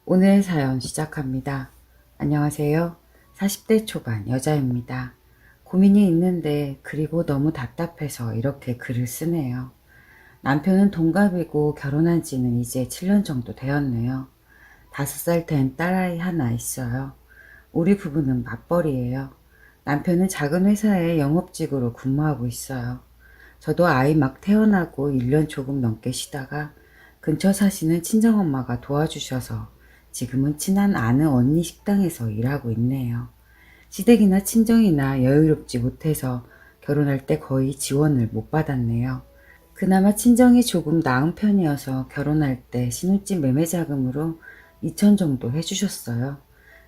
오늘 사연 시작합니다. 안녕하세요. 40대 초반 여자입니다. 고민이 있는데 그리고 너무 답답해서 이렇게 글을 쓰네요. 남편은 동갑이고 결혼한 지는 이제 7년 정도 되었네요. 5살 된 딸아이 하나 있어요. 우리 부부는 맞벌이에요. 남편은 작은 회사에 영업직으로 근무하고 있어요. 저도 아이 막 태어나고 1년 조금 넘게 쉬다가 근처 사시는 친정엄마가 도와주셔서 지금은 친한 아는 언니 식당에서 일하고 있네요. 시댁이나 친정이나 여유롭지 못해서 결혼할 때 거의 지원을 못 받았네요. 그나마 친정이 조금 나은 편이어서 결혼할 때 신혼집 매매 자금으로 2천 정도 해주셨어요.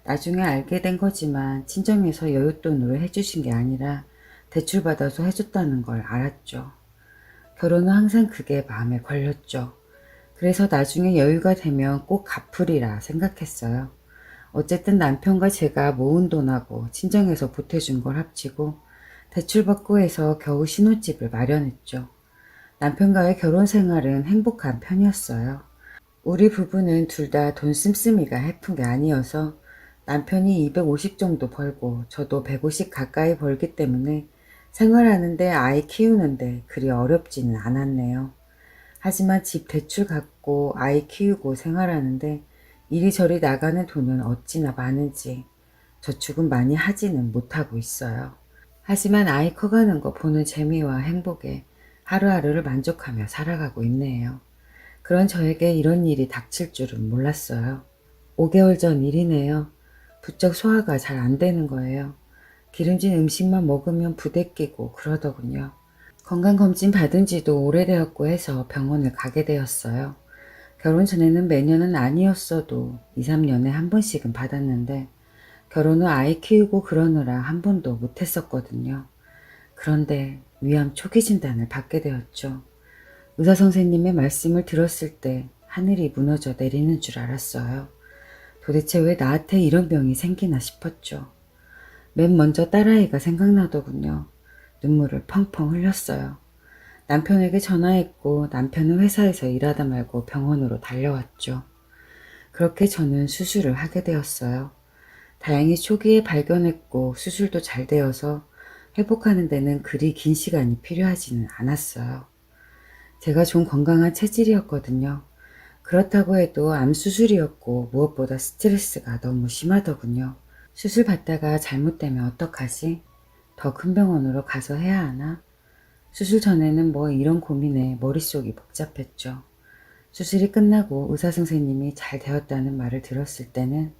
나중에 알게 된 거지만 친정에서 여윳돈으로 해주신 게 아니라 대출받아서 해줬다는 걸 알았죠. 결혼은 항상 그게 마음에 걸렸죠. 그래서 나중에 여유가 되면 꼭 갚으리라 생각했어요. 어쨌든 남편과 제가 모은 돈하고 친정에서 보태준 걸 합치고 대출받고 해서 겨우 신혼집을 마련했죠. 남편과의 결혼 생활은 행복한 편이었어요. 우리 부부는 둘 다 돈 씀씀이가 해픈 게 아니어서 남편이 250 정도 벌고 저도 150 가까이 벌기 때문에 생활하는데 아이 키우는데 그리 어렵지는 않았네요. 하지만 집 대출 갚고 아이 키우고 생활하는데 이리저리 나가는 돈은 어찌나 많은지 저축은 많이 하지는 못하고 있어요. 하지만 아이 커가는 거 보는 재미와 행복에 하루하루를 만족하며 살아가고 있네요. 그런 저에게 이런 일이 닥칠 줄은 몰랐어요. 5개월 전 일이네요. 부쩍 소화가 잘 안 되는 거예요. 기름진 음식만 먹으면 부대끼고 그러더군요. 건강검진 받은 지도 오래되었고 해서 병원을 가게 되었어요. 결혼 전에는 매년은 아니었어도 2, 3년에 한 번씩은 받았는데 결혼 후 아이 키우고 그러느라 한 번도 못했었거든요. 그런데 위암 초기 진단을 받게 되었죠. 의사 선생님의 말씀을 들었을 때 하늘이 무너져 내리는 줄 알았어요. 도대체 왜 나한테 이런 병이 생기나 싶었죠. 맨 먼저 딸아이가 생각나더군요. 눈물을 펑펑 흘렸어요. 남편에게 전화했고 남편은 회사에서 일하다 말고 병원으로 달려왔죠. 그렇게 저는 수술을 하게 되었어요. 다행히 초기에 발견했고 수술도 잘 되어서 회복하는 데는 그리 긴 시간이 필요하지는 않았어요. 제가 좀 건강한 체질이었거든요. 그렇다고 해도 암 수술이었고 무엇보다 스트레스가 너무 심하더군요. 수술 받다가 잘못되면 어떡하지? 더 큰 병원으로 가서 해야 하나? 수술 전에는 뭐 이런 고민에 머릿속이 복잡했죠. 수술이 끝나고 의사 선생님이 잘 되었다는 말을 들었을 때는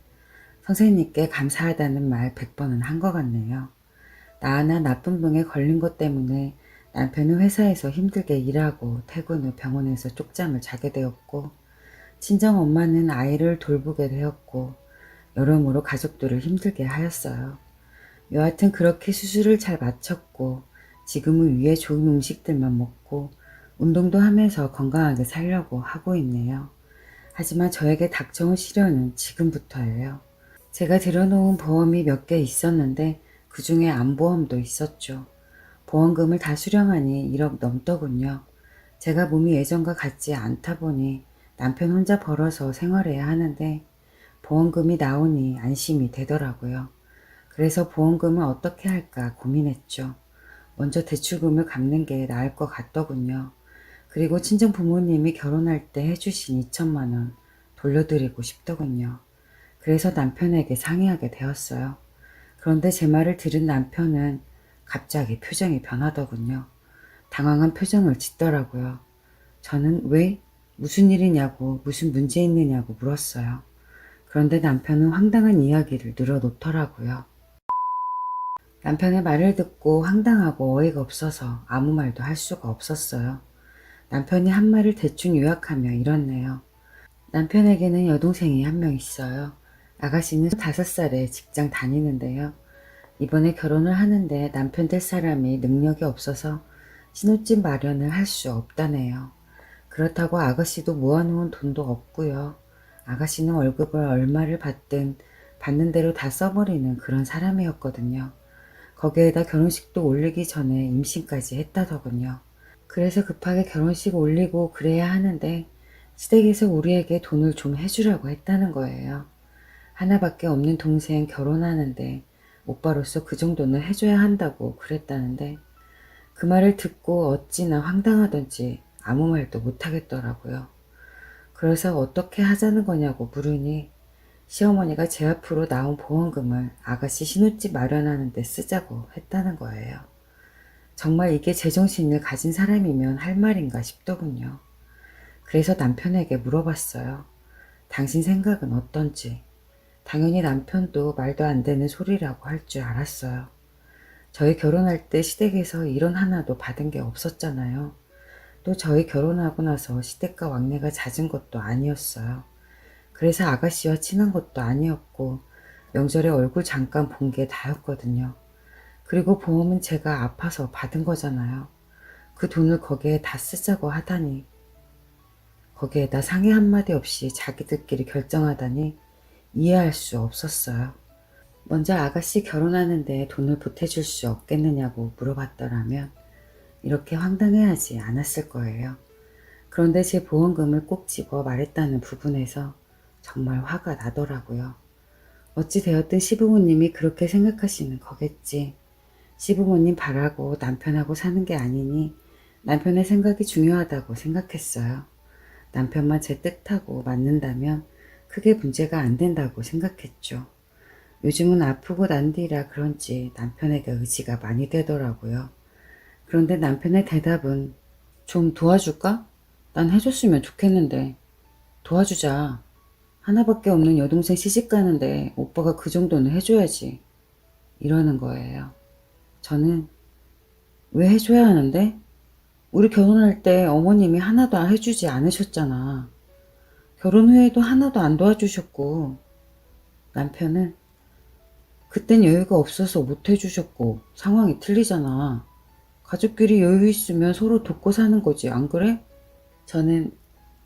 선생님께 감사하다는 말 100번은 한 것 같네요. 나 하나 나쁜 병에 걸린 것 때문에 남편은 회사에서 힘들게 일하고 퇴근 후 병원에서 쪽잠을 자게 되었고 친정 엄마는 아이를 돌보게 되었고 여러모로 가족들을 힘들게 하였어요. 여하튼 그렇게 수술을 잘 마쳤고 지금은 위에 좋은 음식들만 먹고 운동도 하면서 건강하게 살려고 하고 있네요. 하지만 저에게 닥쳐온 시련은 지금부터예요. 제가 들어놓은 보험이 몇 개 있었는데 그 중에 암보험도 있었죠. 보험금을 다 수령하니 1억 넘더군요. 제가 몸이 예전과 같지 않다 보니 남편 혼자 벌어서 생활해야 하는데 보험금이 나오니 안심이 되더라고요. 그래서 보험금을 어떻게 할까 고민했죠. 먼저 대출금을 갚는 게 나을 것 같더군요. 그리고 친정 부모님이 결혼할 때 해주신 2천만 원 돌려드리고 싶더군요. 그래서 남편에게 상의하게 되었어요. 그런데 제 말을 들은 남편은 갑자기 표정이 변하더군요. 당황한 표정을 짓더라고요. 저는 왜? 무슨 일이냐고 무슨 문제 있느냐고 물었어요. 그런데 남편은 황당한 이야기를 늘어놓더라고요. 남편의 말을 듣고 황당하고 어이가 없어서 아무 말도 할 수가 없었어요. 남편이 한 말을 대충 요약하며 이렇네요. 남편에게는 여동생이 한 명 있어요. 아가씨는 5살에 직장 다니는데요. 이번에 결혼을 하는데 남편 될 사람이 능력이 없어서 신혼집 마련을 할 수 없다네요. 그렇다고 아가씨도 모아놓은 돈도 없고요. 아가씨는 월급을 얼마를 받든 받는 대로 다 써버리는 그런 사람이었거든요. 거기에다 결혼식도 올리기 전에 임신까지 했다더군요. 그래서 급하게 결혼식 올리고 그래야 하는데 시댁에서 우리에게 돈을 좀 해주라고 했다는 거예요. 하나밖에 없는 동생 결혼하는데 오빠로서 그 정도는 해줘야 한다고 그랬다는데 그 말을 듣고 어찌나 황당하던지 아무 말도 못하겠더라고요. 그래서 어떻게 하자는 거냐고 물으니 시어머니가 제 앞으로 나온 보험금을 아가씨 신혼집 마련하는 데 쓰자고 했다는 거예요. 정말 이게 제정신을 가진 사람이면 할 말인가 싶더군요. 그래서 남편에게 물어봤어요. 당신 생각은 어떤지. 당연히 남편도 말도 안 되는 소리라고 할 줄 알았어요. 저희 결혼할 때 시댁에서 이런 하나도 받은 게 없었잖아요. 또 저희 결혼하고 나서 시댁과 왕래가 잦은 것도 아니었어요. 그래서 아가씨와 친한 것도 아니었고 명절에 얼굴 잠깐 본 게 다였거든요. 그리고 보험은 제가 아파서 받은 거잖아요. 그 돈을 거기에 다 쓰자고 하다니, 거기에다 상의 한마디 없이 자기들끼리 결정하다니 이해할 수 없었어요. 먼저 아가씨 결혼하는데 돈을 보태줄 수 없겠느냐고 물어봤더라면 이렇게 황당해하지 않았을 거예요. 그런데 제 보험금을 꼭 집어 말했다는 부분에서 정말 화가 나더라고요. 어찌 되었든 시부모님이 그렇게 생각하시는 거겠지. 시부모님 바라고 남편하고 사는 게 아니니 남편의 생각이 중요하다고 생각했어요. 남편만 제 뜻하고 맞는다면 크게 문제가 안 된다고 생각했죠. 요즘은 아프고 난 뒤라 그런지 남편에게 의지가 많이 되더라고요. 그런데 남편의 대답은 좀 도와줄까? 난 해줬으면 좋겠는데. 도와주자. 하나밖에 없는 여동생 시집 가는데 오빠가 그 정도는 해줘야지. 이러는 거예요. 저는 왜 해줘야 하는데? 우리 결혼할 때 어머님이 하나도 해주지 않으셨잖아. 결혼 후에도 하나도 안 도와주셨고, 남편은 그땐 여유가 없어서 못 해주셨고 상황이 틀리잖아. 가족끼리 여유 있으면 서로 돕고 사는 거지, 안 그래? 저는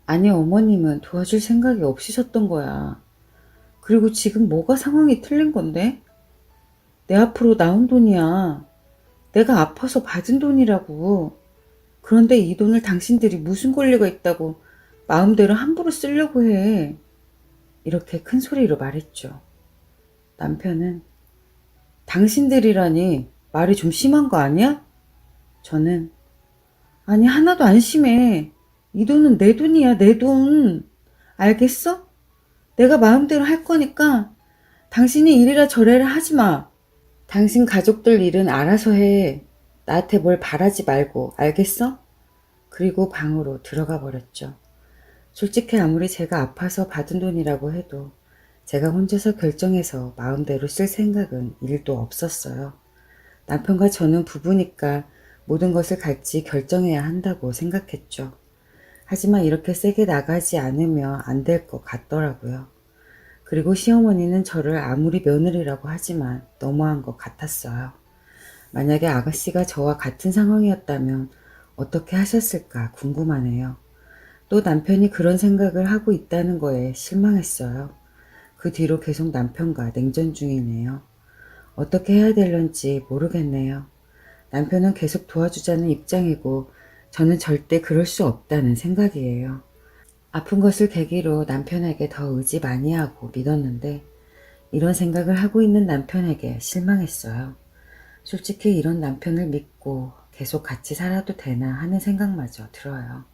아니 어머님은 도와줄 생각이 없으셨던 거야. 그리고 지금 뭐가 상황이 틀린 건데? 내 앞으로 나온 돈이야. 내가 아파서 받은 돈이라고. 그런데 이 돈을 당신들이 무슨 권리가 있다고 마음대로 함부로 쓰려고 해. 이렇게 큰 소리로 말했죠. 남편은 당신들이라니 말이 좀 심한 거 아니야? 저는 아니 하나도 안 심해. 이 돈은 내 돈이야, 내 돈. 알겠어? 내가 마음대로 할 거니까 당신이 이래라 저래라 하지 마. 당신 가족들 일은 알아서 해. 나한테 뭘 바라지 말고, 알겠어? 그리고 방으로 들어가 버렸죠. 솔직히 아무리 제가 아파서 받은 돈이라고 해도 제가 혼자서 결정해서 마음대로 쓸 생각은 1도 없었어요. 남편과 저는 부부니까 모든 것을 같이 결정해야 한다고 생각했죠. 하지만 이렇게 세게 나가지 않으면 안 될 것 같더라고요. 그리고 시어머니는 저를 아무리 며느리라고 하지만 너무한 것 같았어요. 만약에 아가씨가 저와 같은 상황이었다면 어떻게 하셨을까 궁금하네요. 또 남편이 그런 생각을 하고 있다는 거에 실망했어요. 그 뒤로 계속 남편과 냉전 중이네요. 어떻게 해야 될런지 모르겠네요. 남편은 계속 도와주자는 입장이고 저는 절대 그럴 수 없다는 생각이에요. 아픈 것을 계기로 남편에게 더 의지 많이 하고 믿었는데 이런 생각을 하고 있는 남편에게 실망했어요. 솔직히 이런 남편을 믿고 계속 같이 살아도 되나 하는 생각마저 들어요.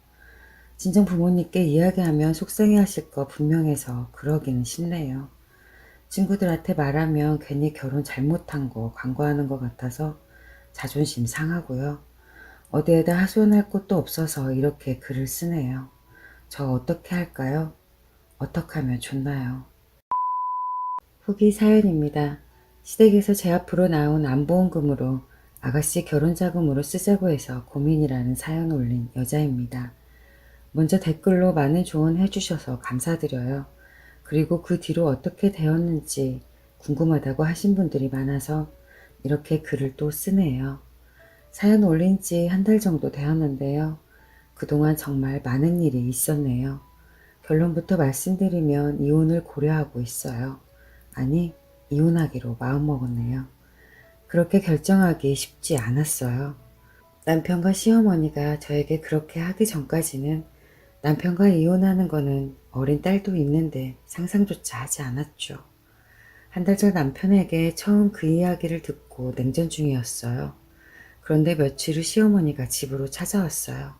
친정 부모님께 이야기하면 속상해 하실 거 분명해서 그러기는 쉽네요. 친구들한테 말하면 괜히 결혼 잘못한 거 광고하는 것 같아서 자존심 상하고요. 어디에다 하소연할 곳도 없어서 이렇게 글을 쓰네요. 저 어떻게 할까요? 어떻게 하면 좋나요? 후기 사연입니다. 시댁에서 제 앞으로 나온 안보험금으로 아가씨 결혼자금으로 쓰자고 해서 고민이라는 사연 올린 여자입니다. 먼저 댓글로 많은 조언 해주셔서 감사드려요. 그리고 그 뒤로 어떻게 되었는지 궁금하다고 하신 분들이 많아서 이렇게 글을 또 쓰네요. 사연 올린 지 한 달 정도 되었는데요. 그동안 정말 많은 일이 있었네요. 결론부터 말씀드리면 이혼을 고려하고 있어요. 아니, 이혼하기로 마음먹었네요. 그렇게 결정하기 쉽지 않았어요. 남편과 시어머니가 저에게 그렇게 하기 전까지는 남편과 이혼하는 거는 어린 딸도 있는데 상상조차 하지 않았죠. 한 달 전 남편에게 처음 그 이야기를 듣고 냉전 중이었어요. 그런데 며칠 후 시어머니가 집으로 찾아왔어요.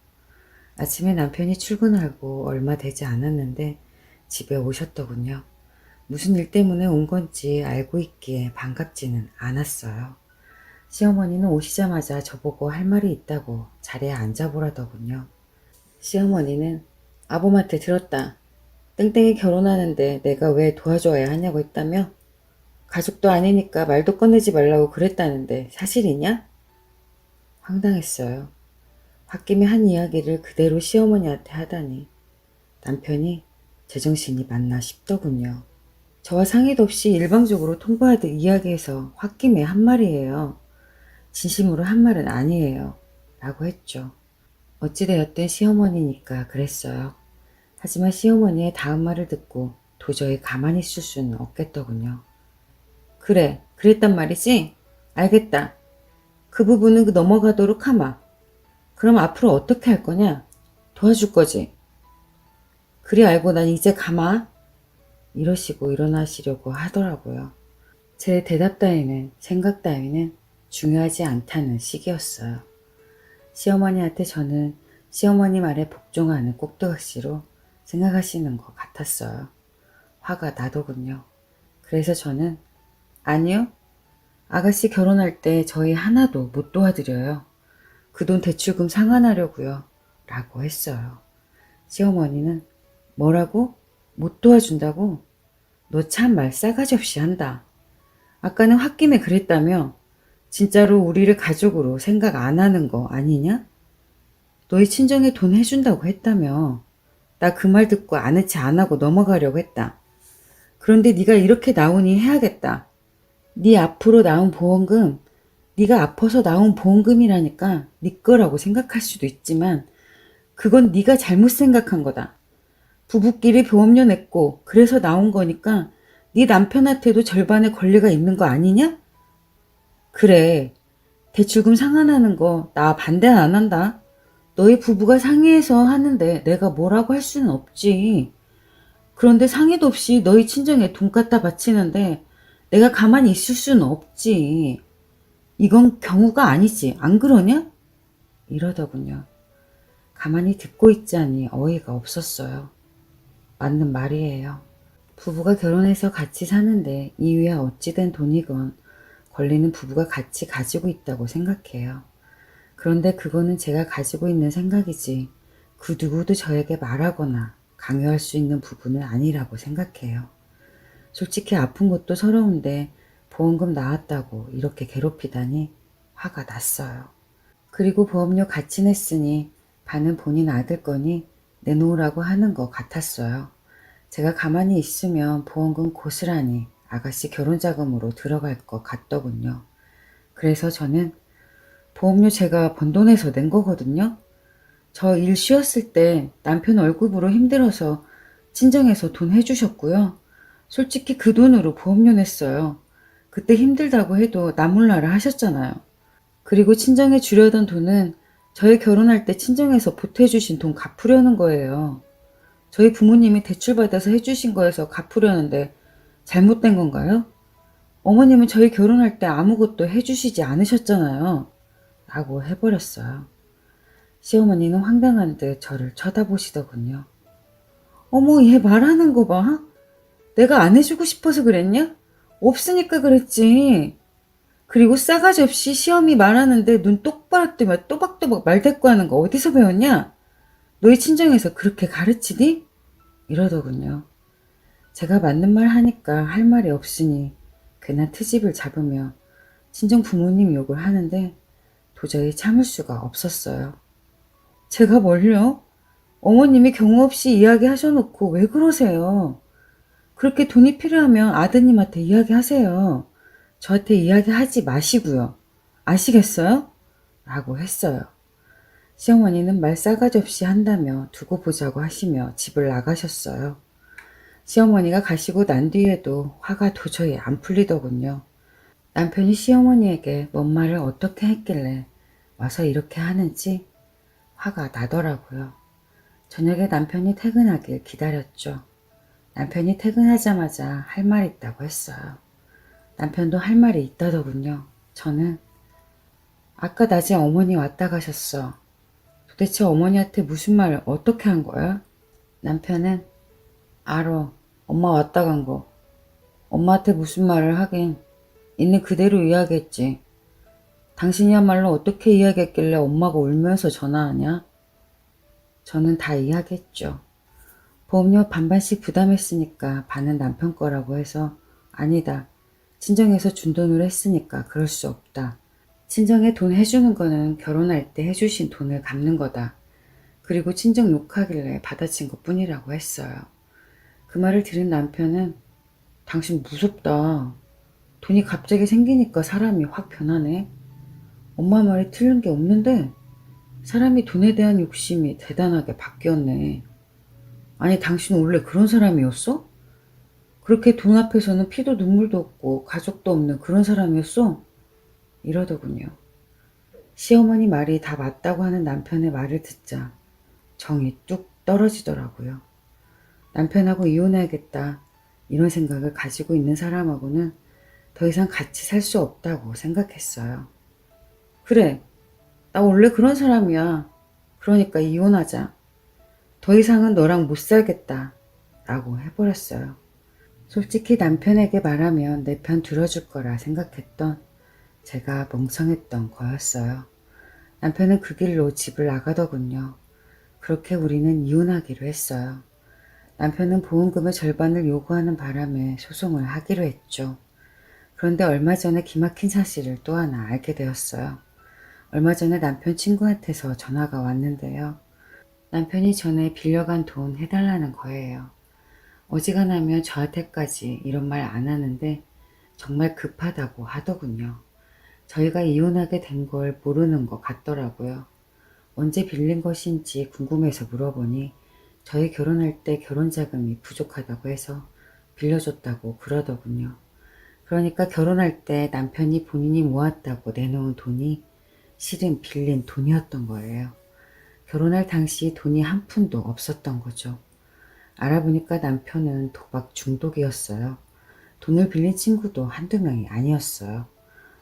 아침에 남편이 출근하고 얼마 되지 않았는데 집에 오셨더군요. 무슨 일 때문에 온 건지 알고 있기에 반갑지는 않았어요. 시어머니는 오시자마자 저보고 할 말이 있다고 자리에 앉아보라더군요. 시어머니는 아범한테 들었다. 땡땡이 결혼하는데 내가 왜 도와줘야 하냐고 했다며? 가족도 아니니까 말도 꺼내지 말라고 그랬다는데 사실이냐? 황당했어요. 홧김에 한 이야기를 그대로 시어머니한테 하다니 남편이 제정신이 맞나 싶더군요. 저와 상의도 없이 일방적으로 통보하듯 이야기해서 홧김에 한 말이에요. 진심으로 한 말은 아니에요. 라고 했죠. 어찌되었든 시어머니니까 그랬어요. 하지만 시어머니의 다음 말을 듣고 도저히 가만히 있을 수는 없겠더군요. 그래, 그랬단 말이지? 알겠다. 그 부분은 넘어가도록 하마. 그럼 앞으로 어떻게 할 거냐? 도와줄 거지? 그리 알고 난 이제 가마. 이러시고 일어나시려고 하더라고요. 제 대답 따위는 생각 따위는 중요하지 않다는 식이었어요. 시어머니한테 저는 시어머니 말에 복종하는 꼭두각시로 생각하시는 것 같았어요. 화가 나더군요. 그래서 저는 아니요. 아가씨 결혼할 때 저희 하나도 못 도와드려요. 그 돈 대출금 상환하려고요. 라고 했어요. 시어머니는 뭐라고? 못 도와준다고? 너 참 말 싸가지 없이 한다. 아까는 홧김에 그랬다며? 진짜로 우리를 가족으로 생각 안 하는 거 아니냐? 너희 친정에 돈 해준다고 했다며. 나 그 말 듣고 아는 체 안 하고 넘어가려고 했다. 그런데 네가 이렇게 나오니 해야겠다. 네 앞으로 나온 보험금, 네가 아파서 나온 보험금이라니까 네 거라고 생각할 수도 있지만 그건 네가 잘못 생각한 거다. 부부끼리 보험료 냈고 그래서 나온 거니까 네 남편한테도 절반의 권리가 있는 거 아니냐? 그래, 대출금 상환하는 거 나 반대 안 한다. 너희 부부가 상의해서 하는데 내가 뭐라고 할 수는 없지. 그런데 상의도 없이 너희 친정에 돈 갖다 바치는데 내가 가만히 있을 수는 없지. 이건 경우가 아니지. 안 그러냐? 이러더군요. 가만히 듣고 있자니 어이가 없었어요. 맞는 말이에요. 부부가 결혼해서 같이 사는데 이유야 어찌된 돈이건 권리는 부부가 같이 가지고 있다고 생각해요. 그런데 그거는 제가 가지고 있는 생각이지 그 누구도 저에게 말하거나 강요할 수 있는 부분은 아니라고 생각해요. 솔직히 아픈 것도 서러운데 보험금 나왔다고 이렇게 괴롭히다니 화가 났어요. 그리고 보험료 같이 냈으니 반은 본인 아들 거니 내놓으라고 하는 것 같았어요. 제가 가만히 있으면 보험금 고스란히 아가씨 결혼자금으로 들어갈 것 같더군요. 그래서 저는 보험료 제가 번 돈에서 낸 거거든요. 저 일 쉬었을 때 남편 월급으로 힘들어서 친정에서 돈 해주셨고요. 솔직히 그 돈으로 보험료 냈어요. 그때 힘들다고 해도 나 몰라라 하셨잖아요. 그리고 친정에 주려던 돈은 저희 결혼할 때 친정에서 보태주신 돈 갚으려는 거예요. 저희 부모님이 대출받아서 해주신 거에서 갚으려는데 잘못된 건가요? 어머님은 저희 결혼할 때 아무것도 해주시지 않으셨잖아요. 라고 해버렸어요. 시어머니는 황당한 듯 저를 쳐다보시더군요. 어머, 얘 말하는 거 봐. 내가 안 해주고 싶어서 그랬냐? 없으니까 그랬지. 그리고 싸가지 없이 시험이 말하는데 눈 똑바로 뜨면 또박또박 말대꾸하는 거 어디서 배웠냐? 너희 친정에서 그렇게 가르치니? 이러더군요. 제가 맞는 말 하니까 할 말이 없으니 괜한 트집을 잡으며 친정 부모님 욕을 하는데 도저히 참을 수가 없었어요. 제가 뭘요? 어머님이 경우 없이 이야기하셔놓고 왜 그러세요? 그렇게 돈이 필요하면 아드님한테 이야기하세요. 저한테 이야기하지 마시고요. 아시겠어요? 라고 했어요. 시어머니는 말 싸가지 없이 한다며 두고 보자고 하시며 집을 나가셨어요. 시어머니가 가시고 난 뒤에도 화가 도저히 안 풀리더군요. 남편이 시어머니에게 뭔 말을 어떻게 했길래 와서 이렇게 하는지 화가 나더라고요. 저녁에 남편이 퇴근하길 기다렸죠. 남편이 퇴근하자마자 할 말 있다고 했어요. 남편도 할 말이 있다더군요. 저는 아까 낮에 어머니 왔다 가셨어. 도대체 어머니한테 무슨 말을 어떻게 한 거야? 남편은 알어. 엄마 왔다 간 거. 엄마한테 무슨 말을 하긴 있는 그대로 이야기했지. 당신이야말로 어떻게 이야기했길래 엄마가 울면서 전화하냐? 저는 다 이야기했죠. 보험료 반반씩 부담했으니까 반은 남편 거라고 해서 아니다. 친정에서 준 돈으로 했으니까 그럴 수 없다. 친정에 돈 해주는 거는 결혼할 때 해주신 돈을 갚는 거다. 그리고 친정 욕하길래 받아친 것 뿐이라고 했어요. 그 말을 들은 남편은 당신 무섭다. 돈이 갑자기 생기니까 사람이 확 변하네. 엄마 말이 틀린 게 없는데 사람이 돈에 대한 욕심이 대단하게 바뀌었네. 아니 당신 원래 그런 사람이었어? 그렇게 돈 앞에서는 피도 눈물도 없고 가족도 없는 그런 사람이었어? 이러더군요. 시어머니 말이 다 맞다고 하는 남편의 말을 듣자 정이 뚝 떨어지더라고요. 남편하고 이혼해야겠다 이런 생각을 가지고 있는 사람하고는 더 이상 같이 살 수 없다고 생각했어요. 그래, 나 원래 그런 사람이야. 그러니까 이혼하자. 더 이상은 너랑 못 살겠다 라고 해버렸어요. 솔직히 남편에게 말하면 내 편 들어줄 거라 생각했던 제가 멍청했던 거였어요. 남편은 그 길로 집을 나가더군요. 그렇게 우리는 이혼하기로 했어요. 남편은 보험금의 절반을 요구하는 바람에 소송을 하기로 했죠. 그런데 얼마 전에 기막힌 사실을 또 하나 알게 되었어요. 얼마 전에 남편 친구한테서 전화가 왔는데요. 남편이 전에 빌려간 돈 해달라는 거예요. 어지간하면 저한테까지 이런 말 안 하는데 정말 급하다고 하더군요. 저희가 이혼하게 된 걸 모르는 것 같더라고요. 언제 빌린 것인지 궁금해서 물어보니 저희 결혼할 때 결혼자금이 부족하다고 해서 빌려줬다고 그러더군요. 그러니까 결혼할 때 남편이 본인이 모았다고 내놓은 돈이 실은 빌린 돈이었던 거예요. 결혼할 당시 돈이 한 푼도 없었던 거죠. 알아보니까 남편은 도박 중독이었어요. 돈을 빌린 친구도 한두 명이 아니었어요.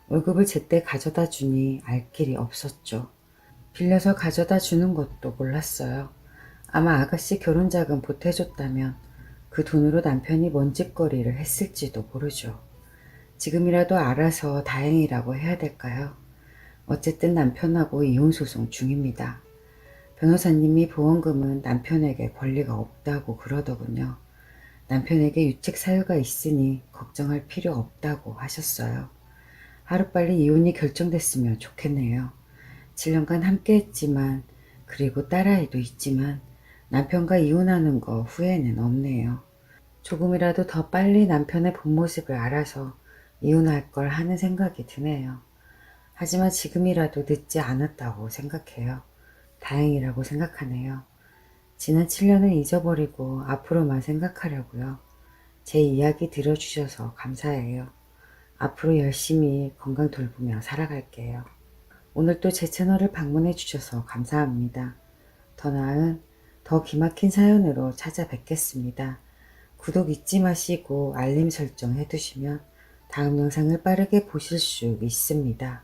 월급을 제때 가져다 주니 알 길이 없었죠. 빌려서 가져다 주는 것도 몰랐어요. 아마 아가씨 결혼자금 보태줬다면 그 돈으로 남편이 먼짓거리를 했을지도 모르죠. 지금이라도 알아서 다행이라고 해야 될까요? 어쨌든 남편하고 이혼소송 중입니다. 변호사님이 보험금은 남편에게 권리가 없다고 그러더군요. 남편에게 유책 사유가 있으니 걱정할 필요 없다고 하셨어요. 하루빨리 이혼이 결정됐으면 좋겠네요. 7년간 함께 했지만 그리고 딸아이도 있지만 남편과 이혼하는 거 후회는 없네요. 조금이라도 더 빨리 남편의 본 모습을 알아서 이혼할 걸 하는 생각이 드네요. 하지만 지금이라도 늦지 않았다고 생각해요. 다행이라고 생각하네요. 지난 7년을 잊어버리고 앞으로만 생각하려고요. 제 이야기 들어주셔서 감사해요. 앞으로 열심히 건강 돌보며 살아갈게요. 오늘 또 제 채널을 방문해 주셔서 감사합니다. 더 나은, 더 기막힌 사연으로 찾아뵙겠습니다. 구독 잊지 마시고 알림 설정 해두시면 다음 영상을 빠르게 보실 수 있습니다.